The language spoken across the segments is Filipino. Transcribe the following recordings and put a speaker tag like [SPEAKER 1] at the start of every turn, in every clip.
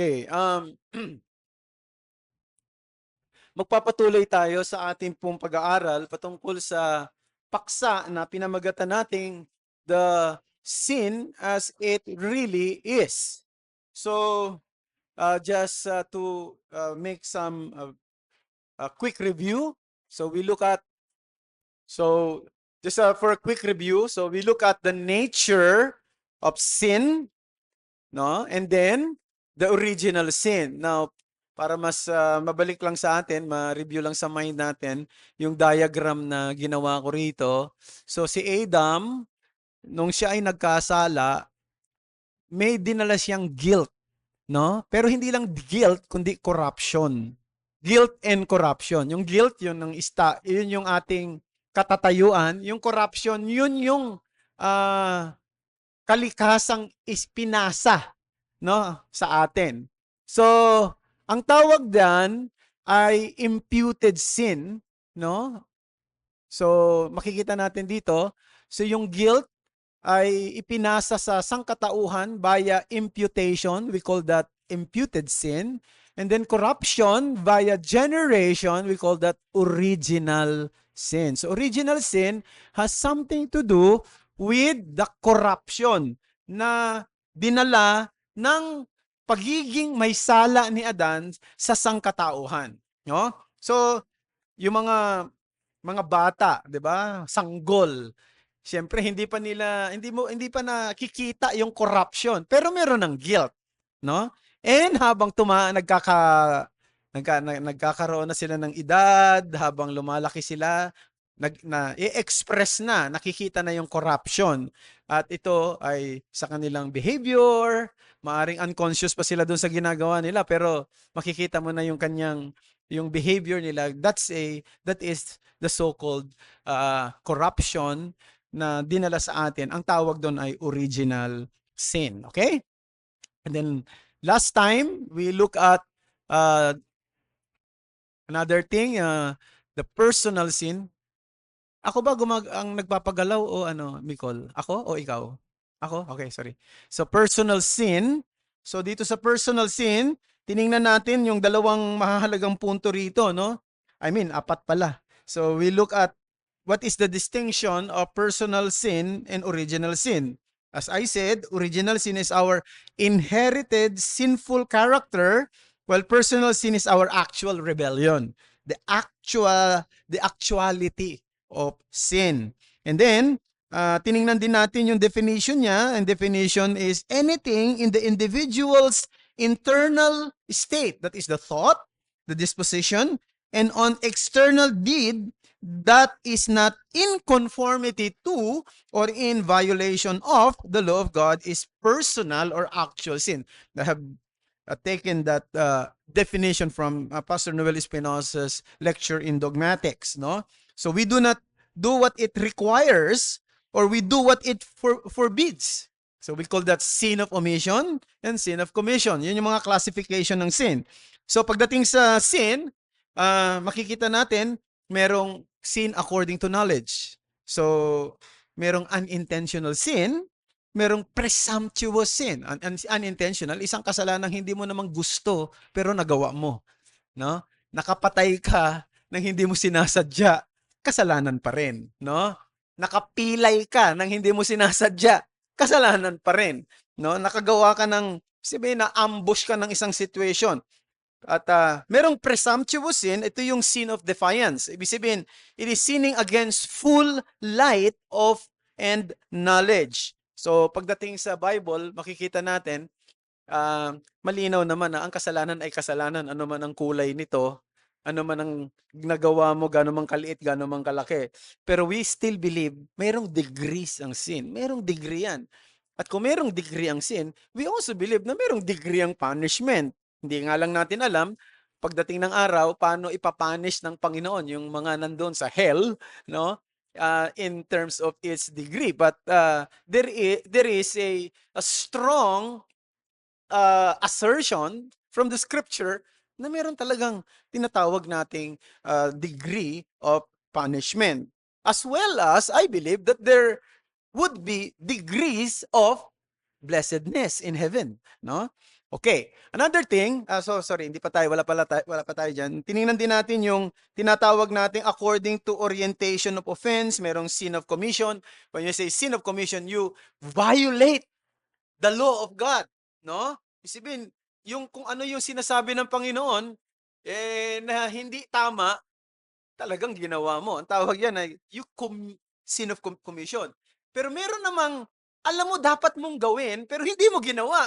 [SPEAKER 1] Okay, magpapatuloy tayo sa ating pong pag-aaral patungkol sa paksa na pinamagatan nating The Sin as It Really Is. So, just to make some a quick review, so we look at, so just for a quick review, so we look at the nature of sin, no? And then the original sin. Now, para mas mabalik lang sa atin, ma-review lang sa mind natin yung diagram na ginawa ko rito. So si Adam, nung siya ay nagkasala, may dinala siyang guilt, no? Pero hindi lang guilt kundi corruption. Guilt and corruption. Yung guilt, yun yung ating katatayuan. Yung corruption, yun yung kalikasang ispinasa, no, sa atin. So, ang tawag diyan ay imputed sin, no? So, makikita natin dito, so yung guilt ay ipinasa sa sangkatauhan via imputation, we call that imputed sin. And then corruption via generation, we call that original sin. So original sin has something to do with the corruption na dinala ng pagiging may sala ni Adan sa sangkatauhan, no? So yung mga bata, 'di ba? Sanggol. Siyempre hindi pa nakikita yung corruption, pero meron ng guilt, no? And habang nagkakaroon na sila ng edad, habang lumalaki sila, i-express na, nakikita na yung corruption. At ito ay sa kanilang behavior, maaring unconscious pa sila doon sa ginagawa nila, pero makikita mo na yung behavior nila. That is the so-called corruption na dinala sa atin. Ang tawag doon ay original sin. Okay? And then last time we look at another thing, the personal sin. Ako ba ang nagpapagalaw o ano, Nicole? Ako o ikaw? Ako? Okay, sorry. So personal sin. So dito sa personal sin, tiningnan natin yung dalawang mahahalagang punto rito, no? I mean, apat pala. So we look at what is the distinction of personal sin and original sin. As I said, original sin is our inherited sinful character, while personal sin is our actual rebellion. The actuality of sin. And then, tiningnan din natin yung definition niya. And definition is anything in the individual's internal state. That is the thought, the disposition, and on external deed that is not in conformity to or in violation of the law of God is personal or actual sin. I have taken that definition from Pastor Noel Espinosa's lecture in Dogmatics, no? So we do not do what it requires, or we do what it forbids. So we call that sin of omission and sin of commission. Yun yung mga classification ng sin. So pagdating sa sin, makikita natin merong sin according to knowledge. So merong unintentional sin, merong presumptuous sin. Unintentional, isang kasalanang hindi mo namang gusto pero nagawa mo, no? Nakapatay ka nang hindi mo sinasadya, kasalanan pa rin, no? Nakapilay ka nang hindi mo sinasadya, kasalanan pa rin, no? Nakagawa ka ng, sabihin na ambush ka ng isang situation. At merong presumptuous sin, ito yung sin of defiance. Ibig sabihin, it is sinning against full light of and knowledge. So pagdating sa Bible, makikita natin, malinaw naman na ang kasalanan ay kasalanan, ano man ang kulay nito, ano man ang nagawa mo, gano'n man kaliit, gano'n man kalaki. Pero we still believe merong degrees ang sin. Merong degree yan. At kung merong degree ang sin, we also believe na merong degree ang punishment. Hindi nga lang natin alam, pagdating ng araw, paano ipapunish ng Panginoon yung mga nandun sa hell, no? In terms of its degree. But there is a strong assertion from the scripture na meron talagang tinatawag nating degree of punishment. As well as, I believe that there would be degrees of blessedness in heaven, no? Okay, another thing, sorry, hindi pa tayo, wala pa tayo dyan. Tiningnan din natin yung tinatawag natin according to orientation of offense, merong sin of commission. When you say sin of commission, you violate the law of God, no? Isipin, yung kung ano yung sinasabi ng Panginoon, na hindi tama, talagang ginawa mo. Ang tawag yan ay sin of commission. Pero meron namang, alam mo dapat mong gawin, pero hindi mo ginawa.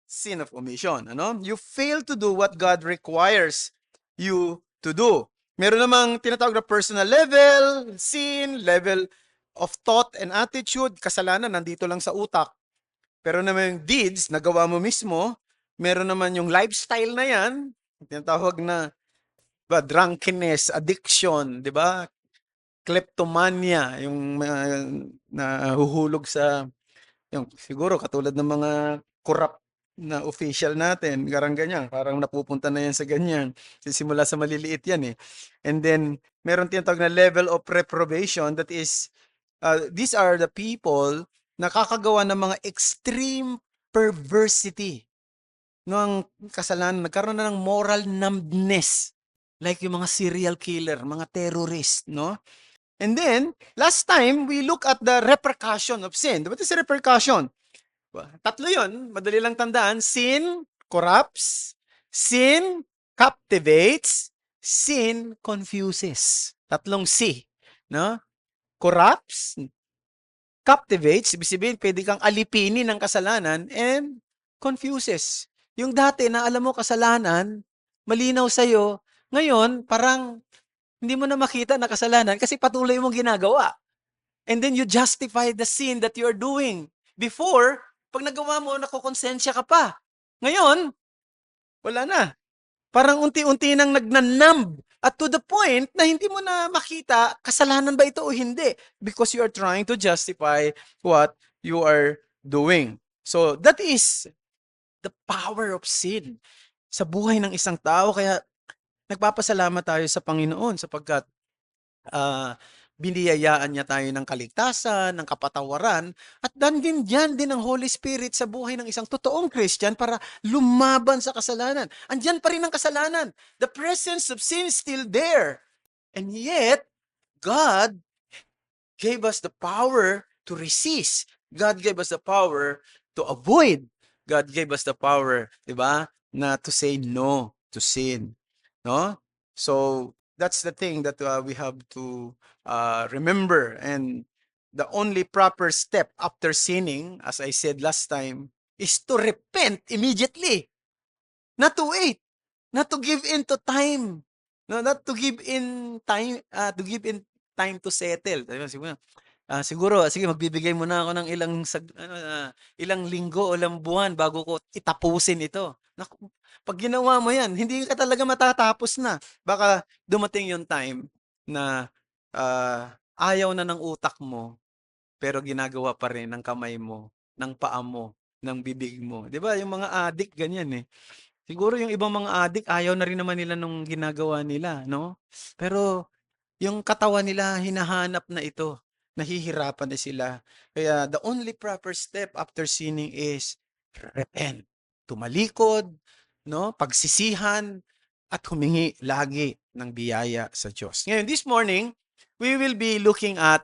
[SPEAKER 1] Sin of omission, ano? You fail to do what God requires you to do. Meron namang tinatawag na personal level, sin, level of thought and attitude, kasalanan nandito lang sa utak. Pero naman yung deeds, nagawa mo mismo, meron naman yung lifestyle na yan, tinatawag na drunkenness, addiction, di ba? Kleptomania, yung nahuhulog sa yung siguro katulad ng mga corrupt na official natin, garang ganyan, parang napupunta na yan sa ganyan. Simula sa maliliit yan eh. And then, meron tinatawag na level of reprobation, that is, these are the people nakakagawa ng mga extreme perversity ng kasalanan, nagkaroon na ng moral numbness, like yung mga serial killer, mga terrorist, no? And then, last time, we look at the repercussion of sin. What is the repercussion? Tatlo yun, madali lang tandaan. Sin corrupts, sin captivates, sin confuses. Tatlong C, no? Corrupts, captivates, ibig sabihin, pwede kang alipinin ng kasalanan, and confuses. Yung dati na alam mo kasalanan, malinaw sa'yo, ngayon, parang hindi mo na makita na kasalanan kasi patuloy mong ginagawa. And then you justify the sin that you're doing. Before, pag nagawa mo, nakukonsensya ka pa. Ngayon, wala na. Parang unti-unti nang nagnanumb. At to the point na hindi mo na makita kasalanan ba ito o hindi. Because you are trying to justify what you are doing. So that is the power of sin sa buhay ng isang tao. Kaya nagpapasalamat tayo sa Panginoon sapagkat biniyayaan niya tayo ng kaligtasan, ng kapatawaran, at din ang Holy Spirit sa buhay ng isang totoong Christian para lumaban sa kasalanan. Andiyan pa rin ang kasalanan. The presence of sin is still there. And yet, God gave us the power to resist. God gave us the power to avoid. God gave us the power, di ba, na to say no to sin. No? So, that's the thing that we have to remember. And the only proper step after sinning, as I said last time, is to repent immediately. Not to wait. Not to give in to time. No, not to give in time, to give in time to settle. Siguro, sige, magbibigay muna ako ng ilang linggo o ilang buwan bago ko itapusin ito. Naku, pag ginawa mo yan, hindi ka talaga matatapos na. Baka dumating yung time na ayaw na ng utak mo, pero ginagawa pa rin ng kamay mo, ng paa mo, ng bibig mo. 'Di ba? Yung mga addict ganyan eh. Siguro yung ibang mga addict ayaw na rin naman nila nung ginagawa nila, no? Pero yung katawan nila hinahanap na ito. Nahihirapan na sila. Kaya the only proper step after sinning is repent. Tumalikod, no? Pagsisihan at humingi lagi ng biyaya sa Diyos. Ngayon, this morning, we will be looking at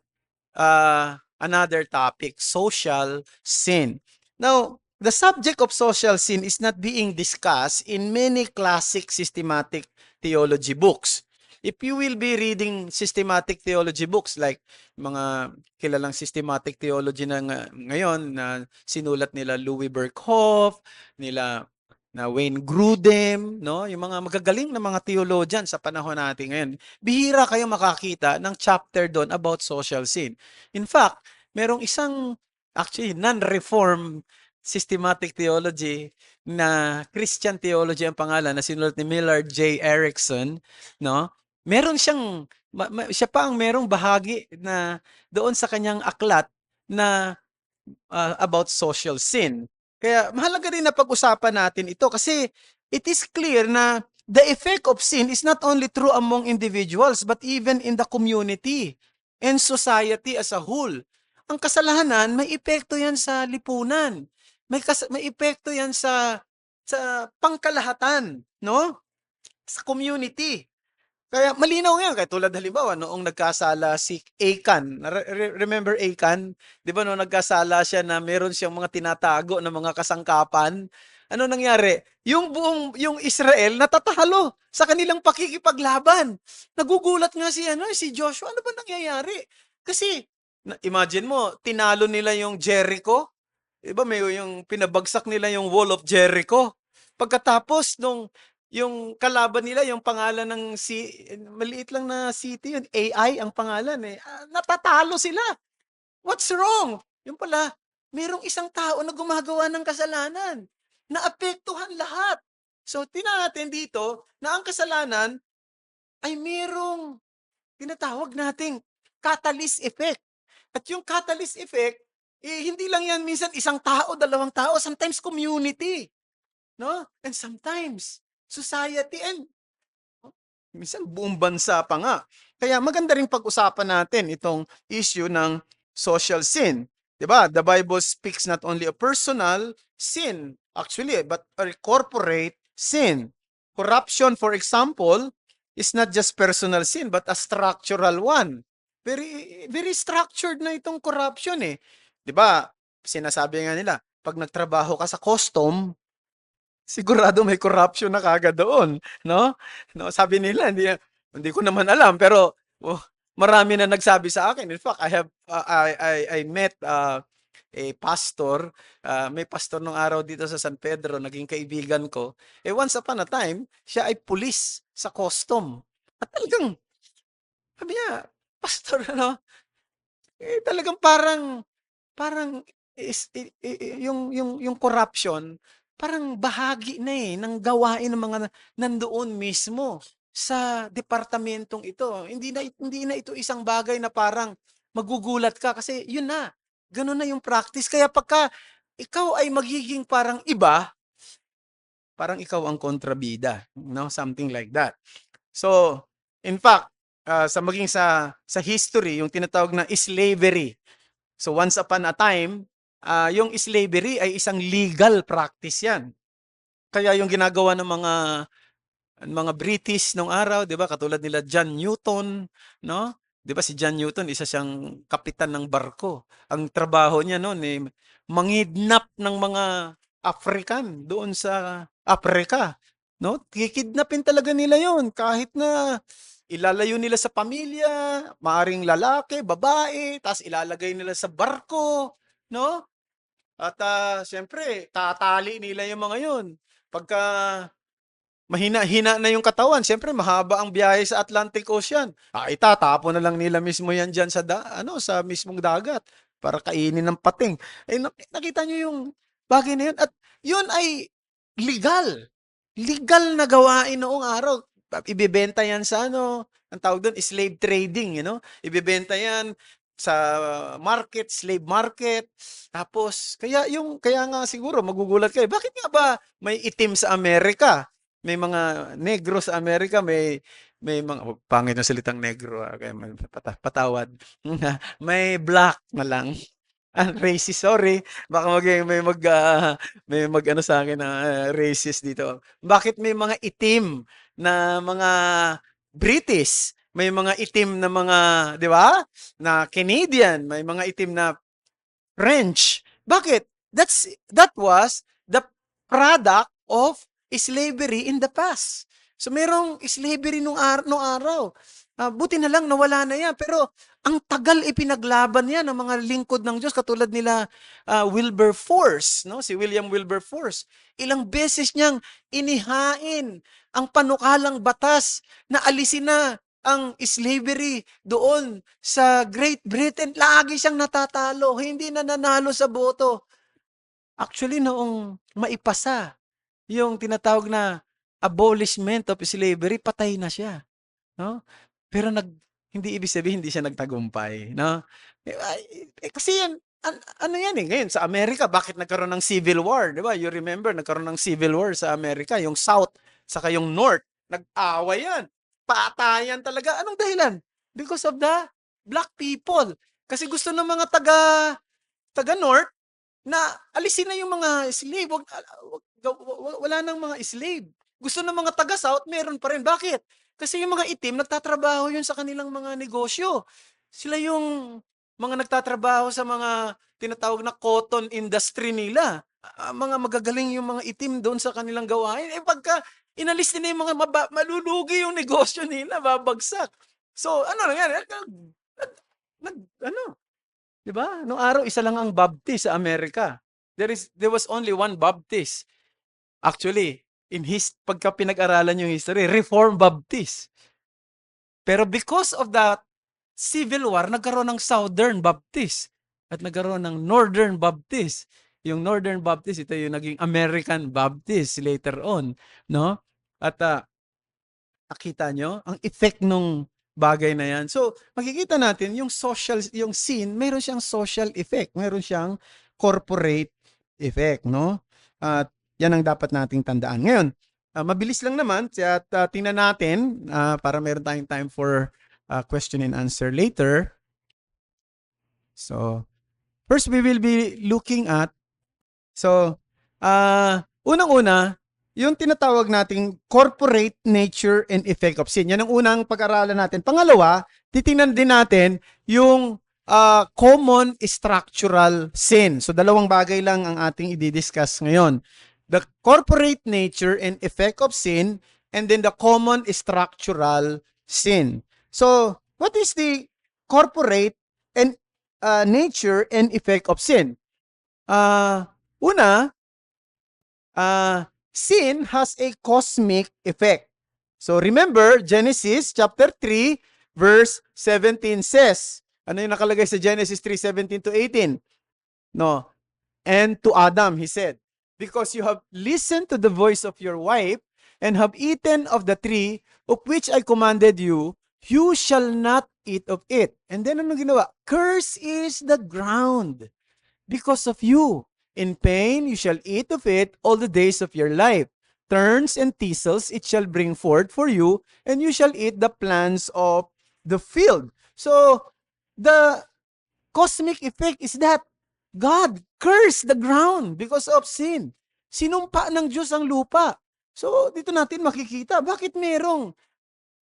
[SPEAKER 1] another topic, social sin. Now, the subject of social sin is not being discussed in many classic systematic theology books. If you will be reading systematic theology books like mga kilalang systematic theology na ngayon na sinulat nila Louis Berkhoff, nila na Wayne Grudem, no? Yung mga magagaling na mga theologian sa panahon natin ngayon. Bihira kayo makakita ng chapter doon about social sin. In fact, merong isang actually non-reformed systematic theology na Christian theology ang pangalan na sinulat ni Millard J. Erickson, no? Meron siyang siya pa ang merong bahagi na doon sa kanyang aklat na about social sin. Kaya mahalaga rin na pag-usapan natin ito kasi it is clear na the effect of sin is not only true among individuals but even in the community and society as a whole. Ang kasalanan, may epekto yan sa lipunan. May epekto yan sa sa pangkalahatan, no? Sa community. Kaya malinaw yan, kaya tulad halimbawa noong nagkasala si Achan, remember Achan? 'Di ba noong nagkasala siya na meron siyang mga tinatago na mga kasangkapan, ano nangyari? Yung Israel natatalo sa kanilang pakikipaglaban. Nagugulat nga si si Joshua, ano ba nangyayari? Kasi imagine mo, tinalo nila yung Jericho, 'di ba may yung pinabagsak nila yung Wall of Jericho. Pagkatapos nung yung kalaban nila, yung pangalan ng maliit lang na city yun, AI ang pangalan eh. Natatalo sila. What's wrong? Yung pala, merong isang tao na gumagawa ng kasalanan. Naapektuhan lahat. So, tingnan natin dito na ang kasalanan ay merong tinatawag nating catalyst effect. At yung catalyst effect, hindi lang yan minsan isang tao, dalawang tao, sometimes community. No? And sometimes, society and minsan buong bansa pa nga. Kaya maganda ring pag-usapan natin itong issue ng social sin. 'Di ba? The Bible speaks not only a personal sin, actually, but a corporate sin. Corruption, for example, is not just personal sin, but a structural one. Very, very structured na itong corruption eh. 'Di ba? Sinasabi nga nila, pag nagtrabaho ka sa custom, sigurado may corruption na kaagad doon, no? No, sabi nila hindi ko naman alam pero marami na nagsabi sa akin. In fact, I have I met a pastor, may pastor nung araw dito sa San Pedro, naging kaibigan ko. Once upon a time, siya ay pulis sa custom. At talagang sabi niya, pastor talagang parang Parang yung corruption, parang bahagi na ng gawain ng mga nandoon mismo sa departamentong ito. Hindi na ito isang bagay na parang magugulat ka kasi yun na, gano'n na yung practice. Kaya pagka ikaw ay magiging parang iba, parang ikaw ang kontrabida, no? Something like that. So, in fact, sa history, yung tinatawag na slavery. So once upon a time, yung slavery ay isang legal practice 'yan. Kaya yung ginagawa ng mga British nung araw, 'di ba, katulad nila John Newton, no? 'Di ba si John Newton isa siyang kapitan ng barko. Ang trabaho niya noon eh mangidnap ng mga African doon sa Africa, no? Kikidnapin talaga nila 'yon kahit na ilalayo nila sa pamilya, maaring lalaki, babae, tapos ilalagay nila sa barko, no? At siyempre, tatali nila yung mga 'yon. Pagka mahina-hina na yung katawan, siyempre mahaba ang biyahe sa Atlantic Ocean. Itatapon na lang nila mismo yan diyan sa mismong dagat para kainin ng pating. Nakita niyo yung bagay na yun at yun ay legal. Legal na gawain noong araw. Ibebenta yan sa ang tawag doon, slave trading, Ibebenta yan sa market, slave market. Tapos, kaya nga siguro magugulat kayo, bakit nga ba may itim sa Amerika? May mga negro sa Amerika, may mga pangit na salitang negro, kaya patawad. May black na lang. Racist, sorry. Baka may mag-ano sa akin na racist dito. Bakit may mga itim na mga British? May mga itim na mga, 'di ba? Na Canadian, may mga itim na French. Bakit? That was the product of slavery in the past. So merong slavery nung araw. Buti na lang nawala na yan. Pero ang tagal ipinaglaban yan ng mga lingkod ng Diyos katulad nila Wilberforce, no? Si William Wilberforce. Ilang beses niyang inihain ang panukalang batas na alisin na ang slavery doon sa Great Britain. Lagi siyang natatalo, hindi na nanalo sa boto. Actually, noong maipasa yung tinatawag na abolishment of slavery, patay na siya, no? Pero hindi ibig sabihin hindi siya nagtagumpay, no? Kasi yan, ano yan ngayon sa Amerika, bakit nagkaroon ng civil war, di ba? You remember, nagkaroon ng civil war sa Amerika, yung South, saka yung North, nag-away yan. Patayan talaga. Anong dahilan? Because of the black people. Kasi gusto ng mga taga North na alisin na yung mga slave. wala nang mga slave. Gusto ng mga taga-South, meron pa rin. Bakit? Kasi yung mga itim, nagtatrabaho yun sa kanilang mga negosyo. Sila yung mga nagtatrabaho sa mga tinatawag na cotton industry nila. Mga magagaling yung mga itim doon sa kanilang gawain. Pagka inalis nila yung mga malulugi yung negosyo nila, babagsak. So, ano nangyari? Ano, 'di ba? Nung araw isa lang ang Baptist sa Amerika. There was only one Baptist. Actually, pagka pinag-aralan yung history, Reformed Baptist. Pero because of the Civil War, nagkaroon ng Southern Baptist at nagkaroon ng Northern Baptist. Yung Northern Baptist, ito yung naging American Baptist later on, no? At nakita nyo ang effect nung bagay na yan. So, makikita natin yung scene, mayroon siyang social effect, mayroon siyang corporate effect, no? At yan ang dapat nating tandaan. Ngayon, mabilis lang naman at tingnan natin para meron tayong time for question and answer later. So, first we will be looking at unang-una, yung tinatawag nating corporate nature and effect of sin. Yan ang unang pag-aralan natin. Pangalawa, titingnan din natin yung common structural sin. So, dalawang bagay lang ang ating i-discuss ngayon. The corporate nature and effect of sin, and then the common structural sin. So, what is the corporate and nature and effect of sin? Una, sin has a cosmic effect. So remember, Genesis chapter 3, verse 17 says, ano yung nakalagay sa Genesis 3:17 to 18? No. And to Adam, he said, because you have listened to the voice of your wife and have eaten of the tree of which I commanded you, you shall not eat of it. And then ano ginawa? Curse is the ground because of you. In pain you shall eat of it all the days of your life. Thorns and thistles it shall bring forth for you, and you shall eat the plants of the field. So, the cosmic effect is that God cursed the ground because of sin. Sinumpa ng Diyos ang lupa. So, dito natin makikita, bakit merong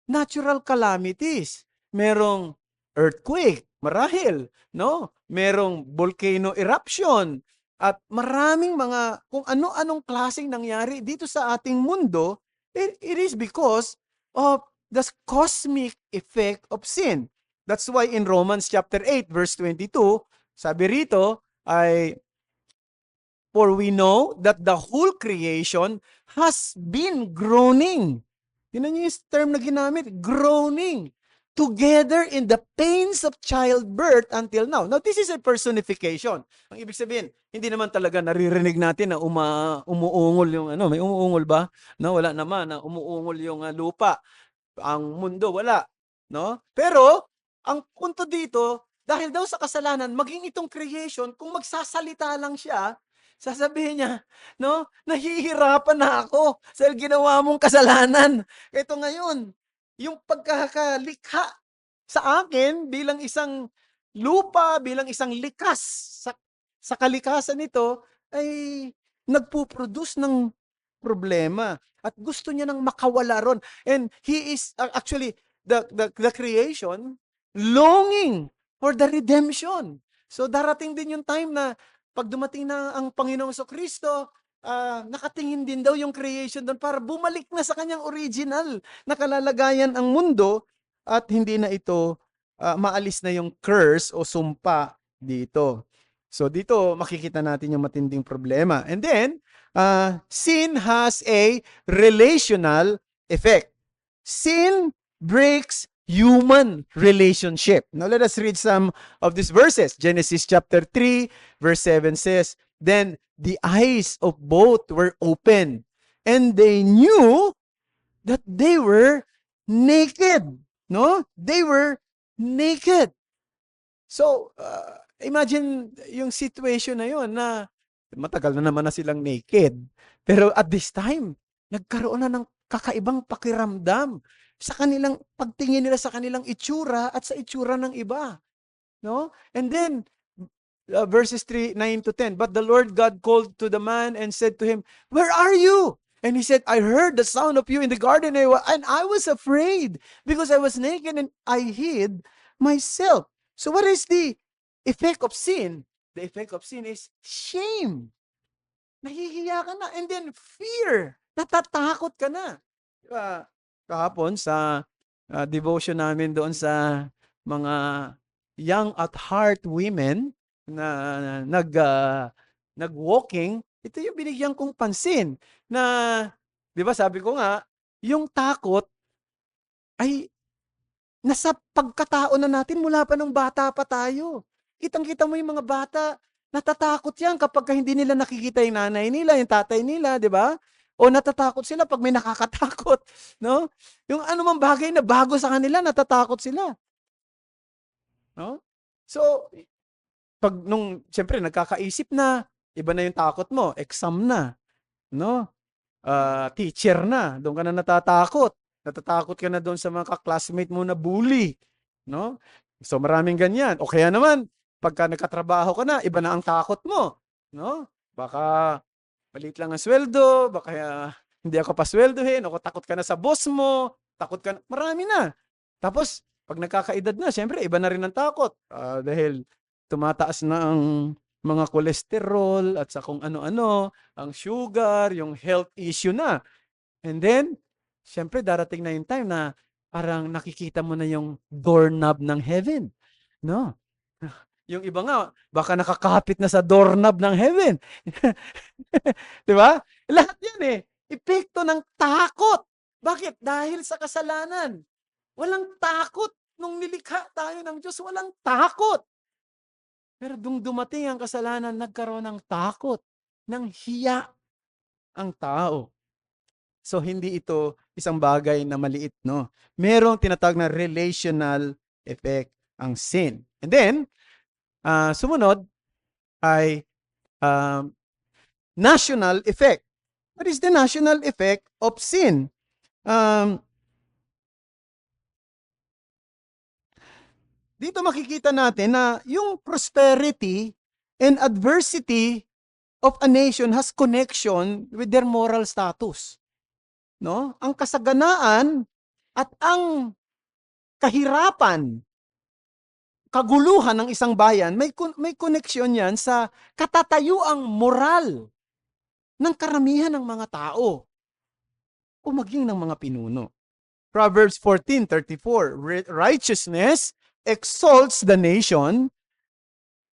[SPEAKER 1] natural calamities? Merong earthquake, marahil, no? Merong volcano eruption, at maraming mga kung ano-anong klaseng nangyari dito sa ating mundo, it is because of the cosmic effect of sin. That's why in Romans chapter 8 verse 22, sabi rito ay, for we know that the whole creation has been groaning. Tingnan niyo yung term na ginamit, groaning together in the pains of childbirth until now. Now, this is a personification. Ang ibig sabihin, hindi naman talaga naririnig natin na umuungol yung may umuungol ba? No, wala naman na umuungol yung lupa. Ang mundo, wala. No? Pero, ang punto dito, dahil daw sa kasalanan, maging itong creation, kung magsasalita lang siya, sasabihin niya, no, nahihirapan na ako sa ginawa mong kasalanan. Ito ngayon, yung pagkakalikha sa akin bilang isang lupa, bilang isang likas sa kalikasan nito, ay nagpuproduce ng problema. At gusto niya nang makawala ron. And he is actually, the creation, longing for the redemption. So darating din yung time na pag dumating na ang Panginoong Kristo, nakatingin din daw yung creation doon para bumalik na sa kanyang original na kalalagayan ang mundo at hindi na ito maalis na yung curse o sumpa dito. So dito makikita natin yung matinding problema. And then, sin has a relational effect. Sin breaks human relationship. Now let us read some of these verses. Genesis chapter 3 verse 7 says, then the eyes of both were open, and they knew that they were naked. No? They were naked. So, imagine yung situation na yun na matagal na naman na silang naked. Pero at this time, nagkaroon na ng kakaibang pakiramdam sa kanilang pagtingin nila sa kanilang itsura at sa itsura ng iba. No? And then, verses 9 to 10. But the Lord God called to the man and said to him, "Where are you?" And he said, "I heard the sound of you in the garden, and I was afraid because I was naked and I hid myself." So what is the effect of sin? The effect of sin is shame. Nahihiya ka na. And then fear. Natatakot ka na. Diba? Kahapon sa devotion namin doon sa mga young at heart women na nag-walking, ito yung binigyan kong pansin na, di ba sabi ko nga, yung takot ay nasa pagkatao na natin mula pa nung bata pa tayo. Kitang-kita mo yung mga bata, natatakot yan kapag hindi nila nakikita yung nanay nila, yung tatay nila, di ba? O natatakot sila pag may nakakatakot, no? Yung anumang bagay na bago sa kanila, natatakot sila. No? So, pag siyempre, nagkakaisip na, iba na yung takot mo, exam na, no? Teacher na, doon ka na natatakot. Natatakot ka na doon sa mga classmate mo na bully, no? So maraming ganyan. O kaya naman, pagka nagkatrabaho ka na, iba na ang takot mo, no? Baka maliit lang ang sweldo, baka hindi ako pasweldohin, o takot ka na sa boss mo, takot ka na, marami na. Tapos, pag nagkakaedad na, syempre, iba na rin ang takot. Dahil tumataas na ang mga kolesterol at sa kung ano-ano, ang sugar, yung health issue na. And then, syempre darating na yung time na parang nakikita mo na yung doorknob ng heaven. No? Yung iba nga, baka nakakapit na sa doorknob ng heaven. Di ba? Lahat yan epekto ng takot. Bakit? Dahil sa kasalanan. Walang takot. Nung nilikha tayo ng Diyos, walang takot. Pero dumating ang kasalanan, nagkaroon ng takot, ng hiya ang tao. So, hindi ito isang bagay na maliit, no? Merong tinatawag na relational effect ang sin. And then, sumunod ay national effect. What is the national effect of sin? Dito makikita natin na yung prosperity and adversity of a nation has connection with their moral status. No? Ang kasaganaan at ang kahirapan, kaguluhan ng isang bayan, may koneksyon yan sa katatayuang moral ng karamihan ng mga tao o maging ng mga pinuno. Proverbs 14:34, righteousness exalts the nation,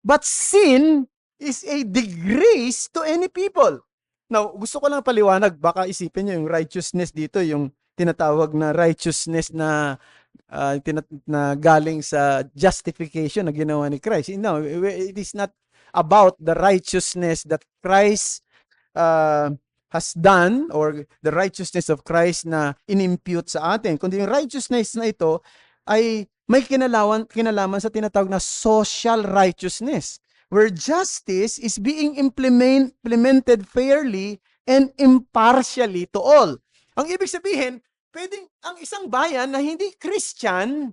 [SPEAKER 1] but sin is a disgrace to any people. Now, gusto ko lang paliwanag, baka isipin niyo yung righteousness dito, yung tinatawag na righteousness na galing sa justification na ginawa ni Christ. No, it is not about the righteousness that Christ has done or the righteousness of Christ na inimpute sa atin. Kundi yung righteousness na ito ay may kinalaman sa tinatawag na social righteousness, where justice is being implemented fairly and impartially to all. Ang ibig sabihin, pwedeng ang isang bayan na hindi Christian,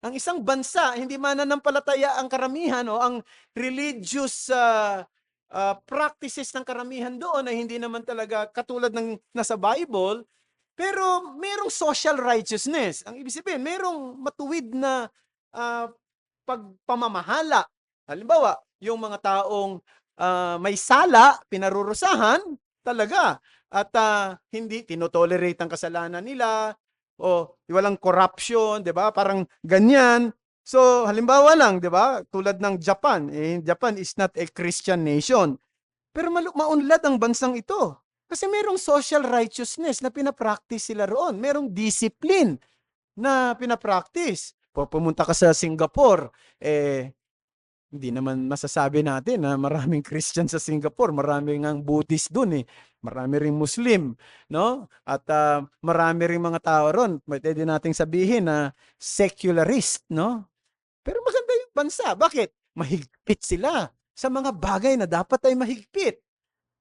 [SPEAKER 1] ang isang bansa, hindi mananampalataya ang karamihan o ang religious practices ng karamihan doon ay hindi naman talaga katulad ng nasa Bible, pero merong social righteousness. Ang ibig sabihin, merong matuwid na pagpamamahala. Halimbawa, yung mga taong may sala, pinarurusahan talaga. At hindi tinotolerate ang kasalanan nila o walang corruption, 'di ba? Parang ganyan. So, halimbawa lang, 'di ba? Tulad ng Japan, Japan is not a Christian nation. Pero maunlad ang bansang ito. Kasi merong social righteousness na pinapractice sila roon. Merong discipline na pinapractice. Pumunta ka sa Singapore, hindi naman masasabi natin na maraming Christian sa Singapore, maraming ang Buddhist doon marami ring Muslim, no? At marami ring mga tao ron, pwede nating sabihin na secularist, no? Pero maganda yung bansa. Bakit? Mahigpit sila sa mga bagay na dapat ay mahigpit,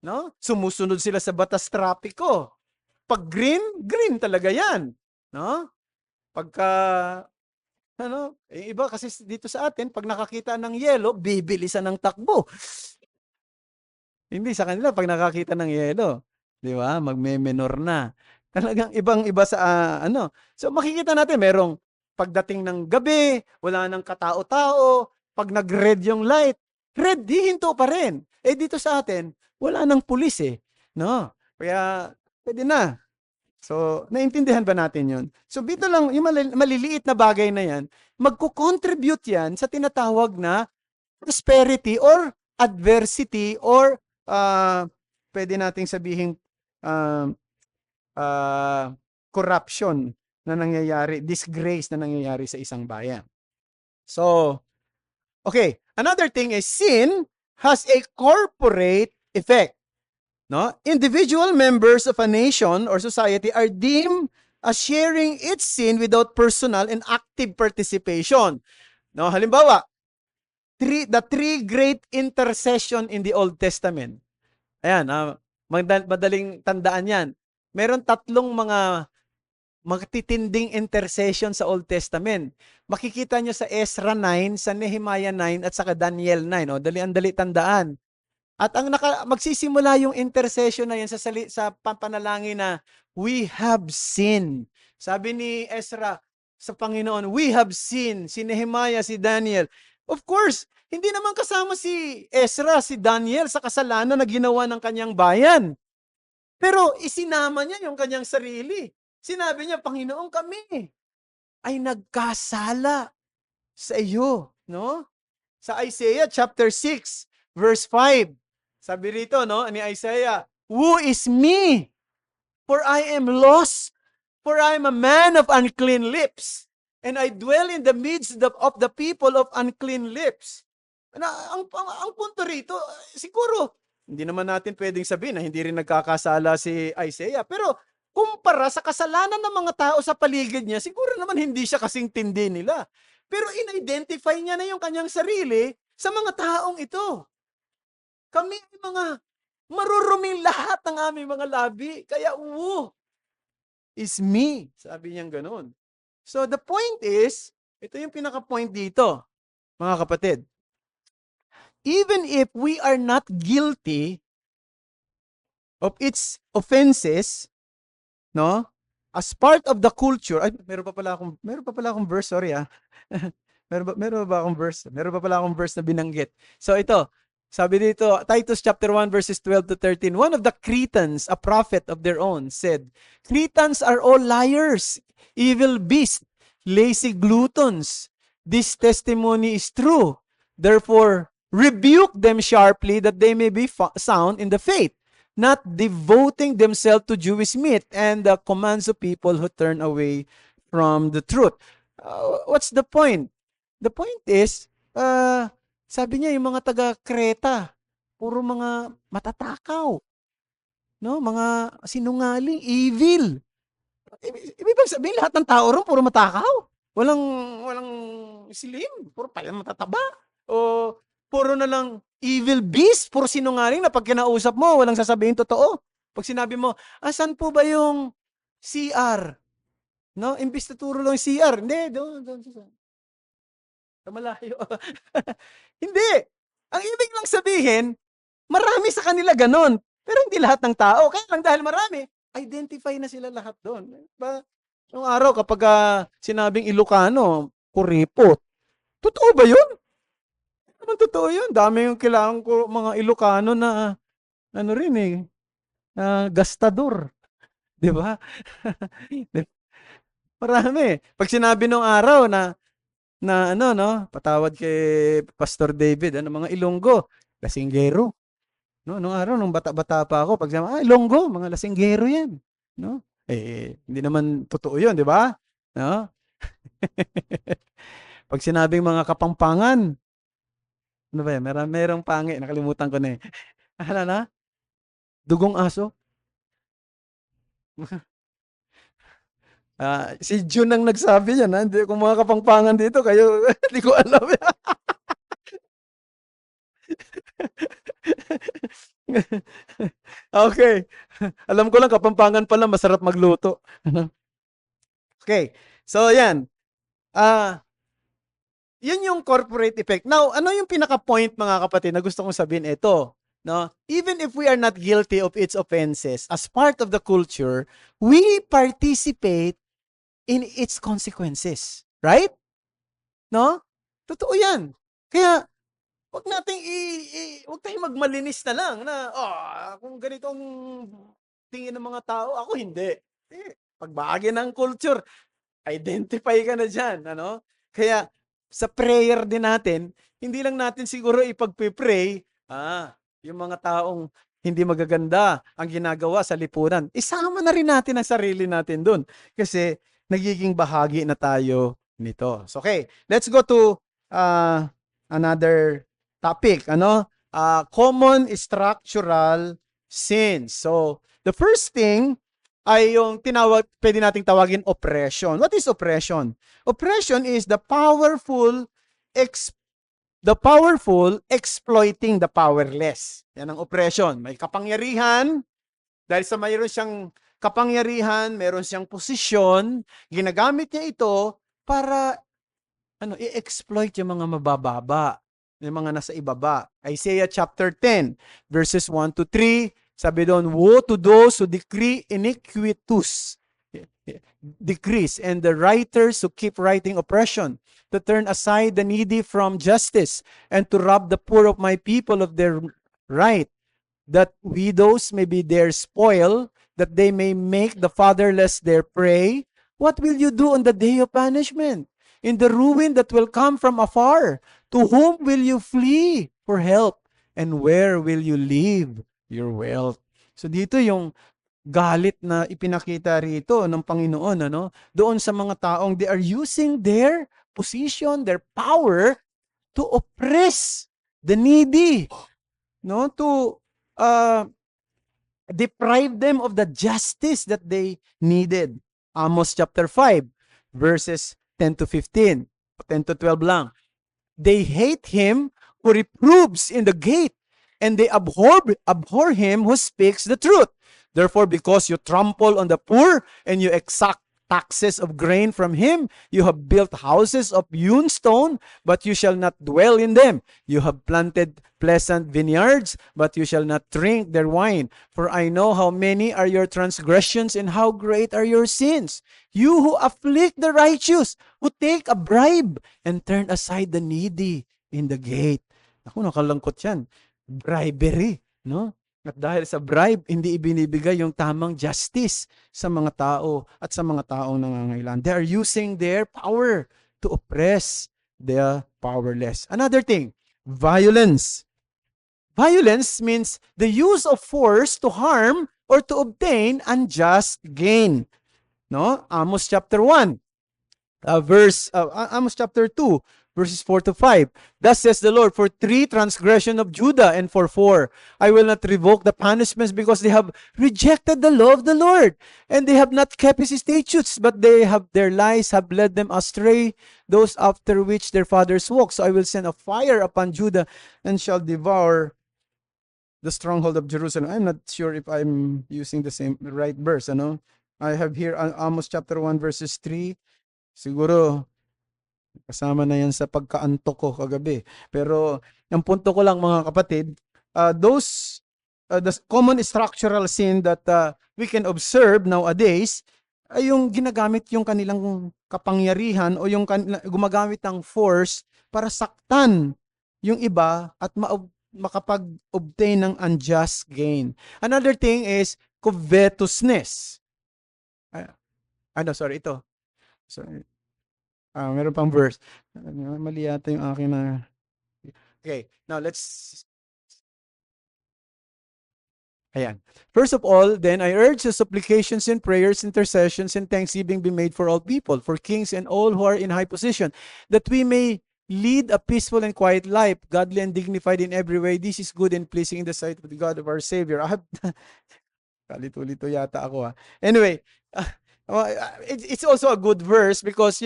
[SPEAKER 1] no? Sumusunod sila sa batas trapiko. Pag green, green talaga yan, no? Pagka Ano, iba kasi dito sa atin, pag nakakita ng yelo, bibilisan ng takbo. Hindi, sa kanila pag nakakita ng yelo, 'di ba, magme-menor na. Talagang ibang-iba sa, ano. So makikita natin merong pagdating ng gabi, wala ng katao-tao, 'pag nag-red yung light, red, hihinto pa rin. Eh, dito sa atin, wala ng pulis, eh, 'no? Kaya puwede na. So, naintindihan ba natin 'yun? So, dito lang yung maliliit na bagay na 'yan, magko-contribute 'yan sa tinatawag na prosperity or adversity or pwede nating sabihing uh, uh, corruption na nangyayari, disgrace na nangyayari sa isang bayan. So, okay, another thing is sin has a corporate effect. No? Individual members of a nation or society are deemed as sharing its sin without personal and active participation. No, halimbawa, the three great intercession in the Old Testament. Ayan, madaling tandaan yan. Meron tatlong mga magtitinding intercession sa Old Testament. Makikita nyo sa Ezra 9, sa Nehemiah 9, at saka Daniel 9. O, dali-andali tandaan. At ang magsisimula yung intercession na yan sa panalangin na, we have sinned. Sabi ni Ezra sa Panginoon, we have sinned. Si Nehemiah, si Daniel. Of course, hindi naman kasama si Ezra, si Daniel sa kasalanan na ginawa ng kanyang bayan. Pero isinama niya yung kanyang sarili. Sinabi niya, Panginoon, kami ay nagkasala sa iyo, no? Sa Isaiah chapter 6, verse 5. Sabi rito, no, ni Isaiah, "Who is me? For I am lost, for I am a man of unclean lips, and I dwell in the midst of the people of unclean lips." Ang punto rito, siguro, hindi naman natin pwedeng sabihin na hindi rin nagkakasala si Isaiah, pero kumpara sa kasalanan ng mga tao sa paligid niya, siguro naman hindi siya kasing tindi nila. Pero in-identify niya na yung kanyang sarili sa mga taong ito. Kami ay mga maruruming lahat ng aming mga labi. Kaya, is me. Sabi niyang ganun. So, the point is, ito yung pinaka-point dito, mga kapatid. Even if we are not guilty of its offenses, no? As part of the culture, ay, meron pa pala akong verse, sorry meron pa pala akong verse na binanggit. So ito, sabi dito, Titus chapter 1 verses 12 to 13, one of the Cretans, a prophet of their own, said, Cretans are all liars, evil beasts, lazy gluttons. This testimony is true. Therefore, rebuke them sharply that they may be sound in the faith, not devoting themselves to Jewish meat and the commands of people who turn away from the truth. What's the point? The point is, sabi niya, yung mga taga-Kreta, puro mga matatakaw, no? Mga sinungaling, evil. Ibig sabihin, lahat ng tao ron, puro matakaw. Walang slim, puro pala matataba. O puro na lang evil beast, puro sinungaling na pag kinausap mo, walang sasabihin totoo. Pag sinabi mo, saan po ba yung CR? No? Imbis na turo lang yung CR. Hindi, doon. Sa malayo. Hindi. Ang ibig lang sabihin, marami sa kanila ganon. Pero hindi lahat ng tao. Kaya lang dahil marami, identify na sila lahat doon. Diba? Noong araw, kapag sinabing Ilocano, kuripot. Totoo ba yun? Naman totoo yun. Dami yung kailangan ko mga Ilocano na ano rin gastador. Di ba? Marami. Pag sinabi nung araw na ano, no, patawad kay Pastor David, mga Ilonggo, lasinggero. No, nung araw, nung bata-bata pa ako, pag sinabi, Ilonggo, mga lasinggero yan. No? Hindi naman totoo yun, di ba? No? Pag sinabing mga Kapampangan, ano ba yan? Merong pangi, nakalimutan ko na Ano na? Dugong aso? Si June ang nagsabi yan, Hindi, kung mga Kapampangan dito, kayo, hindi ko alam. Okay. Alam ko lang, Kapampangan pala, masarap magluto. Okay. So, yan. Yun yung corporate effect. Now, ano yung pinaka-point mga kapatid na gusto kong sabihin? Ito, no? Even if we are not guilty of its offenses, as part of the culture, we participate in its consequences. Right? No? Totoo yan. Kaya, wag nating wag tayong magmalinis na lang na, kung ganitong tingin ng mga tao, ako hindi. Pagbahagi ng culture, identify ka na dyan, ano? Kaya, sa prayer din natin, hindi lang natin siguro ipagpipray, yung mga taong hindi magaganda ang ginagawa sa lipunan. Isama na rin natin ang sarili natin dun. Kasi, nagiging bahagi na tayo nito. So, okay, let's go to another topic, ano? Common structural sins. So, the first thing ay yung pwede nating tawagin oppression. What is oppression? Oppression is the powerful exploiting the powerless. Yan ang oppression. May kapangyarihan, dahil sa mayroon siyang kapangyarihan, mayroon siyang posisyon, ginagamit niya ito para i-exploit yung mga mabababa, yung mga nasa ibaba. Isaiah chapter 10, verses 1 to 3, sabi doon, woe to those who decree iniquitous decrees, and the writers who keep writing oppression, to turn aside the needy from justice, and to rob the poor of my people of their right, that widows may be their spoil, that they may make the fatherless their prey. What will you do on the day of punishment? In the ruin that will come from afar, to whom will you flee for help? And where will you leave your wealth? So dito yung galit na ipinakita rito ng Panginoon, ano? Doon sa mga taong they are using their position, their power to oppress the needy, no? To deprive them of the justice that they needed. Amos chapter 5, verses 10 to 15, 10 to 12 lang. They hate him who reproves in the gate, and they abhor him who speaks the truth. Therefore, because you trample on the poor and you exact taxes of grain from him, you have built houses of hewn stone, but you shall not dwell in them. You have planted pleasant vineyards, but you shall not drink their wine. For I know how many are your transgressions and how great are your sins. You who afflict the righteous, who take a bribe and turn aside the needy in the gate. Ako, nakalangkot yan. Bribery, no? At dahil sa bribe, hindi ibinibigay yung tamang justice sa mga tao at sa mga taong nangangailangan. They are using their power to oppress the powerless. Another thing, violence. Violence means the use of force to harm or to obtain unjust gain. No? Amos chapter 1, Amos chapter 2, verses 4 to 5. Thus says the Lord, for 3 transgression of Judah, and for 4, I will not revoke the punishments, because they have rejected the law of the Lord, and they have not kept his statutes, but their lies have led them astray, those after which their fathers walked. So I will send a fire upon Judah, and shall devour the stronghold of Jerusalem. I'm not sure if I'm using the right verse, ano? I have here Amos chapter 1, verses 3. Siguro kasama na yan sa pagkaantok ko kagabi. Pero ang punto ko lang mga kapatid, the common structural sin that we can observe nowadays ay yung ginagamit yung kanilang kapangyarihan o yung gumagamit ng force para saktan yung iba at makapag-obtain ng unjust gain. Another thing is covetousness. Ito. Sorry. Meron pang verse. Mali yata yung akin na. Okay, now let's. Ayan. First of all, then I urge the supplications and prayers, intercessions, and thanksgiving be made for all people, for kings and all who are in high position, that we may lead a peaceful and quiet life, godly and dignified in every way. This is good and pleasing in the sight of the God of our Savior. I have kalito-lito yata ako. Anyway, it's also a good verse because,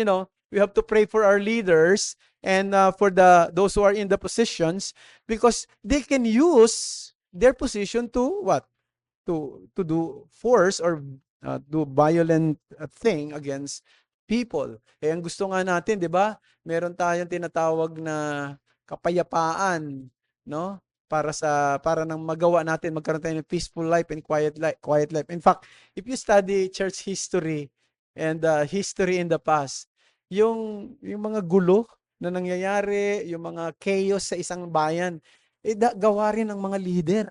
[SPEAKER 1] we have to pray for our leaders and for those who are in the positions, because they can use their position to what? To do force or do violent thing against people. Eh, ang gusto nga natin, di ba? Meron tayong tinatawag na kapayapaan, no? Para nang magawa natin magkaroon tayo ng peaceful life and quiet life. In fact, if you study church history and history in the past, yung mga gulo na nangyayari, yung mga chaos sa isang bayan, gawa rin ng mga leader,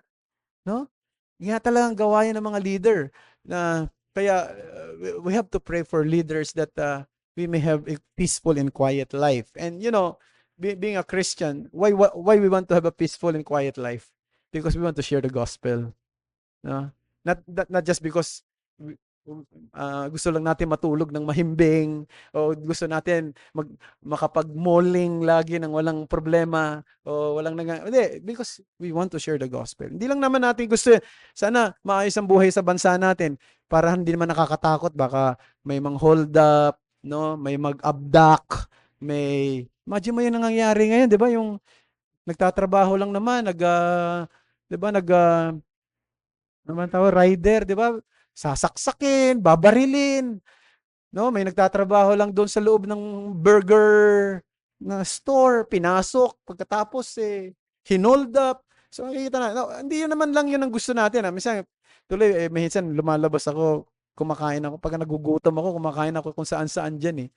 [SPEAKER 1] no? Nga talagang gawa yan ng mga leader na kaya we have to pray for leaders that we may have a peaceful and quiet life. And being a Christian, why we want to have a peaceful and quiet life? Because we want to share the gospel. No? Not just because gusto lang natin matulog ng mahimbing o gusto natin makapag-malling lagi ng walang problema o walang hindi, because we want to share the gospel. Hindi lang naman natin gusto sana maayos ang buhay sa bansa natin para hindi naman nakakatakot, baka may mga hold up, no, may mag-abduct, imagine mo yung nangyayari ngayon, 'di ba? Yung nagtatrabaho lang naman, 'di ba, naman tawag rider, 'di ba? Sasaksakin, babarilin, no? May nagtatrabaho lang doon sa loob ng burger na store, pinasok, pagkatapos hinold up. So makikita na, no, hindi yun naman lang yun ang gusto natin. Minsan, tuloy, minsan lumalabas ako, kumakain ako, pag nagugutom ako, kumakain ako kung saan-saan dyan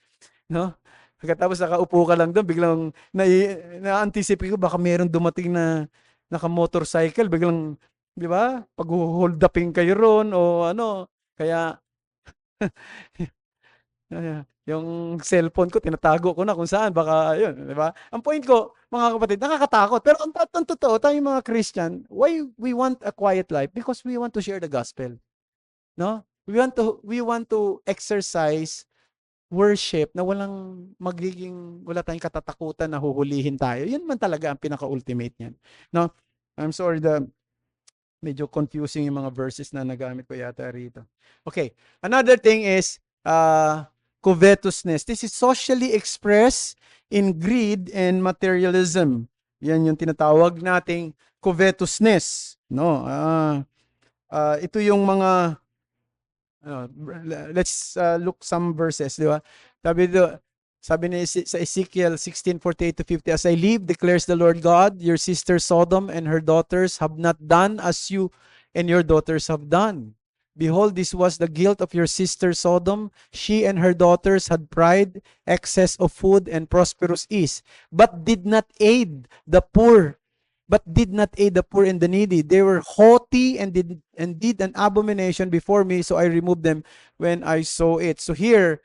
[SPEAKER 1] no? Pagkatapos nakaupo ka lang doon, biglang na-anticipate ko, baka meron dumating na naka-motorcycle, biglang, di ba? Pag-hold upin kayo ron o ano. Kaya, yung cellphone ko, tinatago ko na kung saan. Baka, yun, di ba? Ang point ko, mga kapatid, nakakatakot. Pero ang totoo, tayong mga Christian, why we want a quiet life? Because we want to share the gospel. No? We want to exercise worship na wala tayong katatakutan na huhulihin tayo. Yun man talaga ang pinaka-ultimate niyan. No? I'm sorry, medyo confusing yung mga verses na nagamit ko yata rito. Okay. Another thing is covetousness. This is socially expressed in greed and materialism. Yan yung tinatawag nating covetousness. No? Ito yung mga let's look some verses, di ba? Sabi ni sa Ezekiel 16:48-50, as I live, declares the Lord God, your sister Sodom and her daughters have not done as you and your daughters have done. Behold, this was the guilt of your sister Sodom. She and her daughters had pride, excess of food, and prosperous ease, but did not aid the poor and the needy. They were haughty and did an abomination before me, so I removed them when I saw it. So here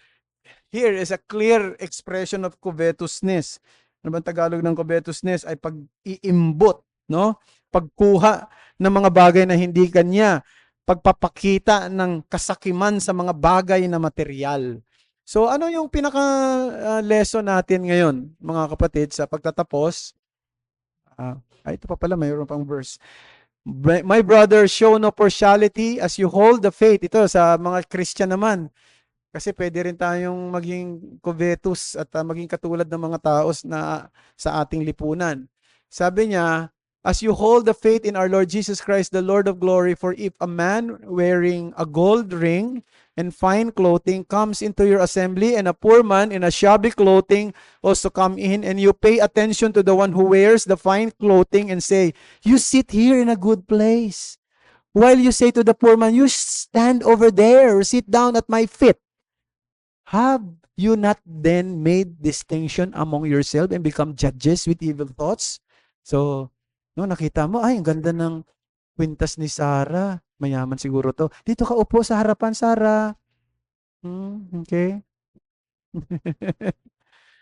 [SPEAKER 1] is a clear expression of covetousness. Ano bang Tagalog ng covetousness? Ay pag-iimbot, no? Pagkuha ng mga bagay na hindi kanya, pagpapakita ng kasakiman sa mga bagay na material. So ano yung pinaka-lesson natin ngayon, mga kapatid, sa pagtatapos? Ito pa pala, mayroon pang verse. My brother, show no partiality as you hold the faith. Ito sa mga Christian naman. Kasi pwede rin tayong maging covetous at maging katulad ng mga taos na sa ating lipunan. Sabi niya, as you hold the faith in our Lord Jesus Christ, the Lord of glory, for if a man wearing a gold ring and fine clothing comes into your assembly, and a poor man in a shabby clothing also come in, and you pay attention to the one who wears the fine clothing and say, you sit here in a good place, while you say to the poor man, you stand over there or sit down at my feet. Have you not then made distinction among yourself and become judges with evil thoughts? So, no, nakita mo, ay, ang ganda ng kwintas ni Sarah. Mayaman siguro to. Dito ka upo sa harapan, Sarah. Okay.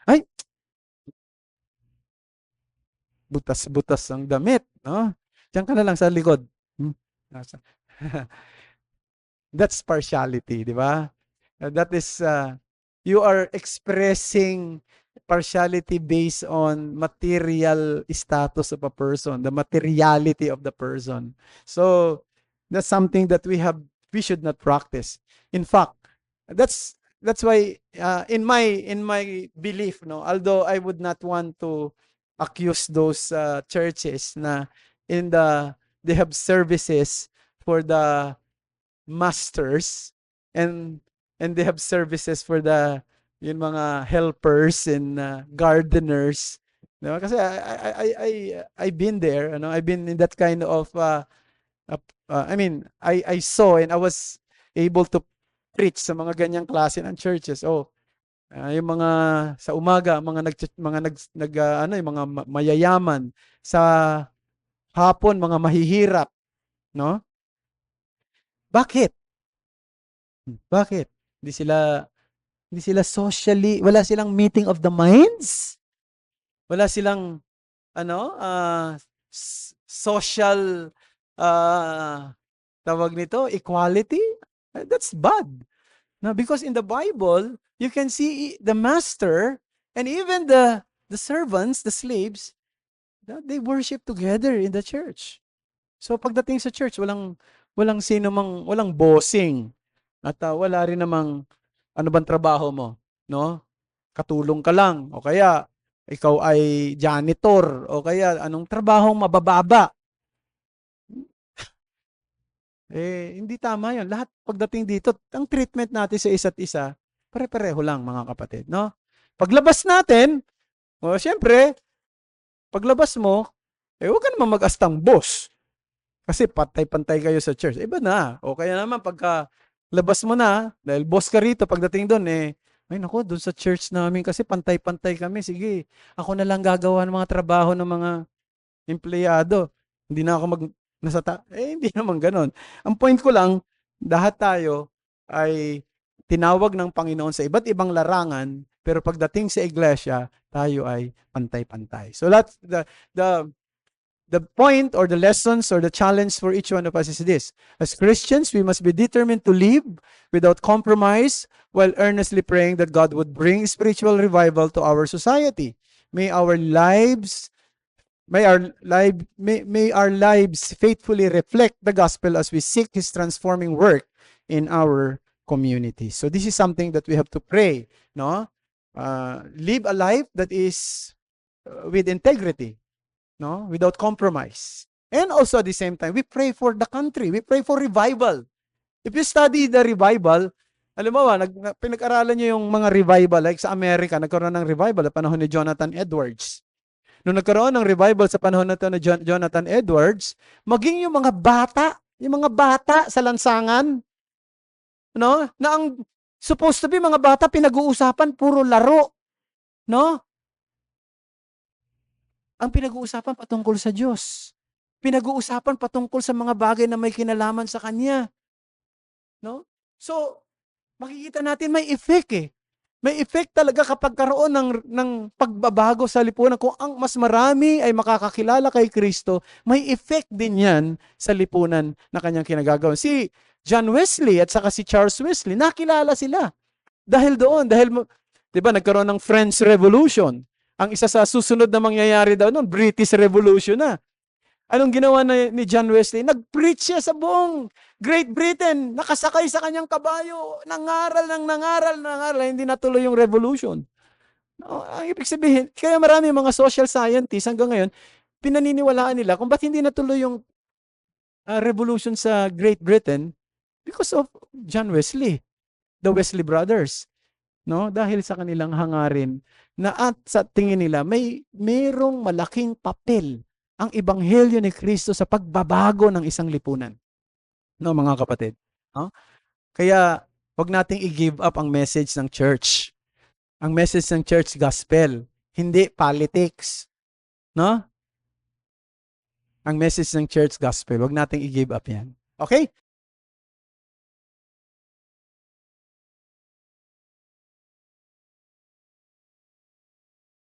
[SPEAKER 1] Ay, butas-butas ang damit. No? Diyan ka na lang sa likod. That's partiality, di ba? That is, you are expressing partiality based on material status of a person, the materiality of the person. So, that's something that we should not practice. In fact, that's why in my belief, no, although I would not want to accuse those churches na they have services for the masters and they have services for the yung mga helpers and gardeners. No? Kasi I've been there, ano? I've been in that kind of I mean, I saw and I was able to preach sa mga ganyang klase ng churches. Yung mga sa umaga, ano, yung mga mayayaman, sa hapon mga mahihirap, no? Bakit? Bakit? Hindi sila hindi sila socially, wala silang meeting of the minds? Wala silang ano, social tawag nito, equality? That's bad. No, because in the Bible, you can see the master and even the servants, the slaves, they worship together in the church. So pagdating sa church, walang bossing at wala rin namang ano bang trabaho mo, no? Katulong ka lang o kaya ikaw ay janitor o kaya anong trabahong mabababa. Hindi tama 'yon. Lahat pagdating dito, ang treatment natin sa isa't isa, pare-pareho lang mga kapatid, no? Paglabas natin, siyempre, paglabas mo, huwag ka naman mag-astang boss. Kasi pantay-pantay kayo sa church. Iba na. O kaya naman pagka labas mo na, dahil boss ka rito, pagdating doon, ay naku, doon sa church namin kasi pantay-pantay kami. Sige, ako na lang gagawa ng mga trabaho ng mga empleyado. Hindi na ako hindi naman ganon. Ang point ko lang, lahat tayo ay tinawag ng Panginoon sa iba't ibang larangan, pero pagdating sa iglesia, tayo ay pantay-pantay. So that's the point or the lessons or the challenge for each one of us is this. As Christians, we must be determined to live without compromise while earnestly praying that God would bring spiritual revival to our society. May our lives faithfully reflect the gospel as we seek His transforming work in our community. So this is something that we have to pray, no? Live a life that is with integrity, no? Without compromise. And also at the same time, we pray for the country. We pray for revival. If you study the revival, alam mo ba, pinag-aralan nyo yung mga revival, like sa Amerika, nagkaroon ng revival sa panahon ni Jonathan Edwards. Nung nagkaroon ng revival sa panahon na ito ni Jonathan Edwards, maging yung mga bata sa lansangan, no? Na ang supposed to be mga bata pinag-uusapan puro laro, no? Ang pinag-uusapan patungkol sa Diyos. Pinag-uusapan patungkol sa mga bagay na may kinalaman sa Kanya. No? So, makikita natin may effect eh. May effect talaga kapag karoon ng pagbabago sa lipunan. Kung ang mas marami ay makakakilala kay Kristo, may effect din yan sa lipunan na kanyang kinagagawa. Si John Wesley at saka si Charles Wesley, nakilala sila. Dahil doon, di ba, nagkaroon ng French Revolution. Ang isa sa susunod na mangyayari daw noon, British Revolution na. Anong ginawa ni John Wesley? Nag-preach siya sa buong Great Britain, nakasakay sa kanyang kabayo, nangaral, hindi natuloy yung revolution. No, ang ibig sabihin, kaya marami mga social scientists hanggang ngayon, pinaniniwalaan nila kung ba't hindi natuloy yung revolution sa Great Britain because of John Wesley, the Wesley brothers. No? Dahil sa kanilang hangarin na at sa tingin nila, mayroong malaking papel ang ebanghelyo ni Kristo sa pagbabago ng isang lipunan. No, mga kapatid. No? Kaya, wag nating i-give up ang message ng church. Ang message ng church, gospel. Hindi politics. No? Ang message ng church, gospel. Wag nating i-give up yan. Okay?